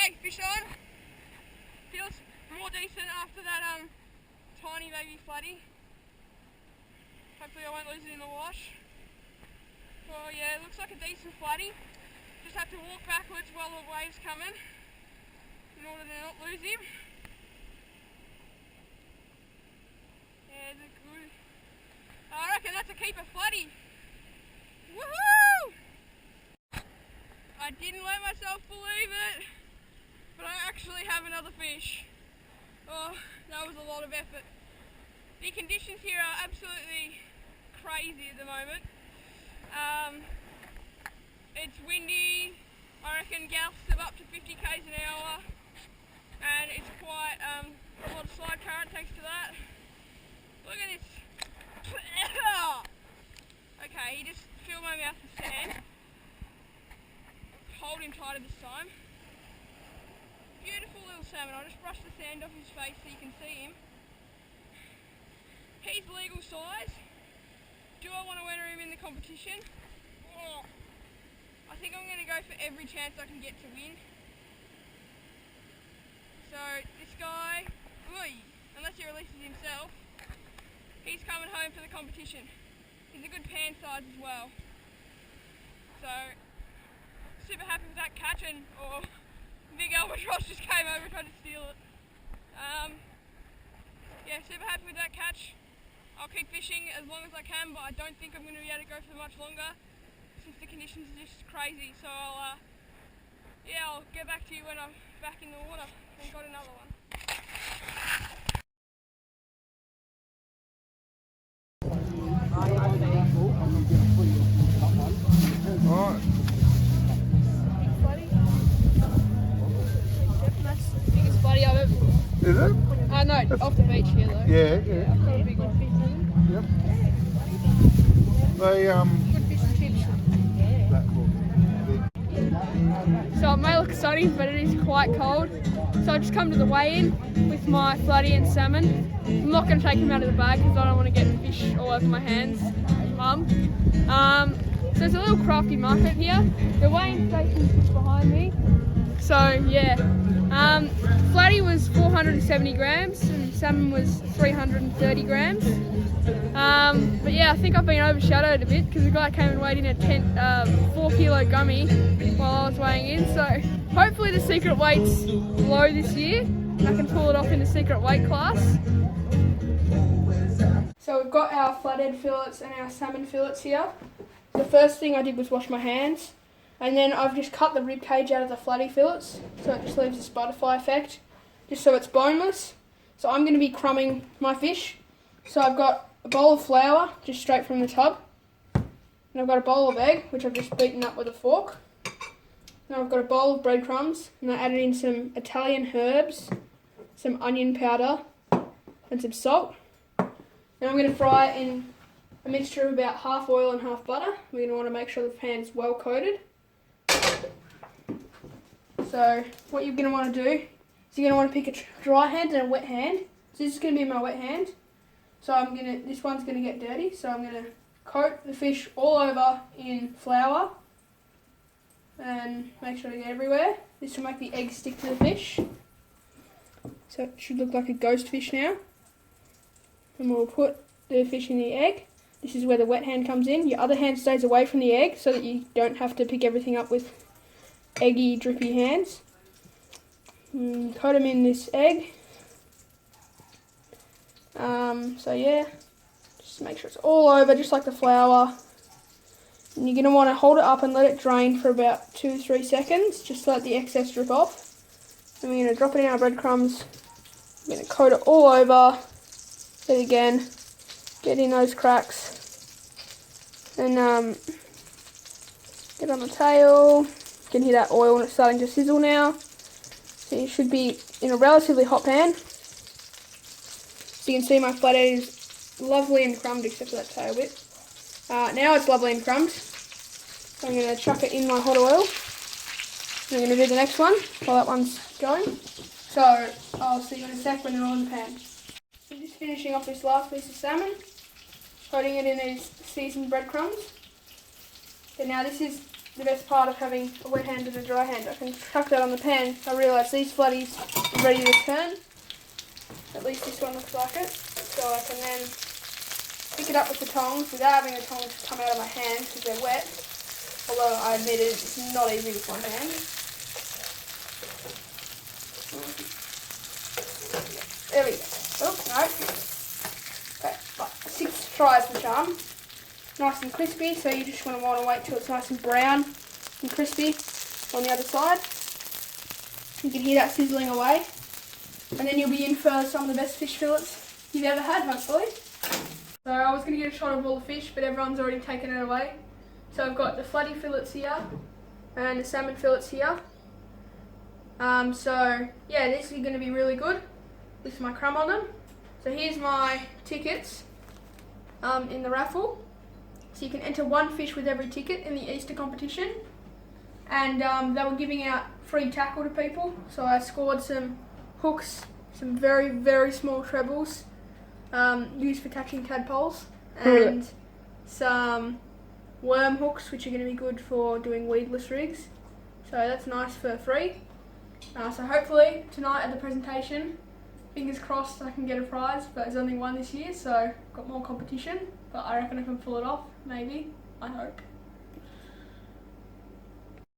okay fish on. Feels more decent after that tiny baby flatty. Hopefully I won't lose it in the wash. Well yeah, it looks like a decent flatty. Just have to walk backwards while the wave's coming in order to not lose him. Yeah, it's a good. I reckon that's a keeper flatty. Woohoo! I didn't let myself believe it, but I actually have another fish. Oh, that was a lot of effort. The conditions here are absolutely crazy at the moment. It's windy, I reckon gusts of up to 50 k's an hour, and it's quite a lot of side current thanks to that. Look at this. Okay, he just filled my mouth with sand. Hold him tighter this time. Beautiful little salmon. I'll just brush the sand off his face so you can see him. He's legal size. Do I want to enter him in the competition? Oh, I think I'm going to go for every chance I can get to win. So this guy, unless he releases himself, he's coming home for the competition. He's a good pan size as well. So super happy with that catch, and big albatross just came over and tried to steal it. Yeah, super happy with that catch. I'll keep fishing as long as I can, but I don't think I'm going to be able to go for much longer since the conditions are just crazy. So I'll get back to you when I'm back in the water and got another one. Alright. Biggest buddy I've ever caught. Is it? No, off the beach here though. Yeah. I've got a big one. Yep. They Good fish and chips. So it may look sunny, but it is quite cold. So I just come to the weigh-in with my flatty and salmon. I'm not going to take them out of the bag because I don't want to get fish all over my hands. Mum. So there's a little crafty market here. The weigh-in station is just behind me. So yeah, flatty was 470 grams and salmon was 330 grams. But yeah, I think I've been overshadowed a bit because the guy came and weighed in a 4 kilo gummy while I was weighing in. So hopefully the secret weight's low this year and I can pull it off in the secret weight class. So we've got our flathead fillets and our salmon fillets here. The first thing I did was wash my hands, and then I've just cut the rib cage out of the flatty fillets so it just leaves this butterfly effect, just so it's boneless. So I'm going to be crumbing my fish. So I've got a bowl of flour just straight from the tub, and I've got a bowl of egg which I've just beaten up with a fork. Now I've got a bowl of breadcrumbs, and I added in some Italian herbs, some onion powder and some salt. Now I'm going to fry it in a mixture of about half oil and half butter. We're going to want to make sure the pan's well coated. So what you're going to want to do is you're going to want to pick a dry hand and a wet hand. So this is going to be my wet hand. So this one's going to get dirty. So I'm going to coat the fish all over in flour and make sure to get everywhere. This will make the egg stick to the fish. So it should look like a ghost fish now. And we'll put the fish in the egg. This is where the wet hand comes in. Your other hand stays away from the egg so that you don't have to pick everything up with eggy, drippy hands. Coat them in this egg. So yeah, just make sure it's all over, just like the flour. And you're going to want to hold it up and let it drain for about 2-3 seconds, just to let the excess drip off. Then we're going to drop it in our breadcrumbs. I'm going to coat it all over. Then again, get in those cracks. And get on the tail. You can hear that oil and it's starting to sizzle now. So you should be in a relatively hot pan. So you can see my flathead is lovely and crumbed except for that tail bit. Now it's lovely and crumbed. So I'm going to chuck it in my hot oil. I'm going to do the next one while that one's going. So I'll see you in a sec when they're all in the pan. I'm just finishing off this last piece of salmon, coating it in these seasoned breadcrumbs. So now this is the best part of having a wet hand and a dry hand. I can chuck that on the pan. I realise these floodies are ready to turn. At least this one looks like it. So I can then pick it up with the tongs without having the tongs come out of my hand because they're wet. Although I admit it's not easy with one hand. There we go. Oh, no. Okay, right. 6 tries the charm. Nice and crispy, so you just want to wait till it's nice and brown and crispy on the other side. You can hear that sizzling away. And then you'll be in for some of the best fish fillets you've ever had, hopefully. So I was going to get a shot of all the fish, but everyone's already taken it away. So I've got the floody fillets here and the salmon fillets here. So yeah, this is going to be really good with my crumb on them. So here's my tickets in the raffle. So you can enter 1 fish with every ticket in the Easter competition. And they were giving out free tackle to people. So I scored some hooks, some very, very small trebles used for catching tadpoles, and some worm hooks, which are going to be good for doing weedless rigs. So that's nice for free. So hopefully tonight at the presentation, fingers crossed I can get a prize, but there's only one this year, so I've got more competition, but I reckon I can pull it off, maybe, I hope.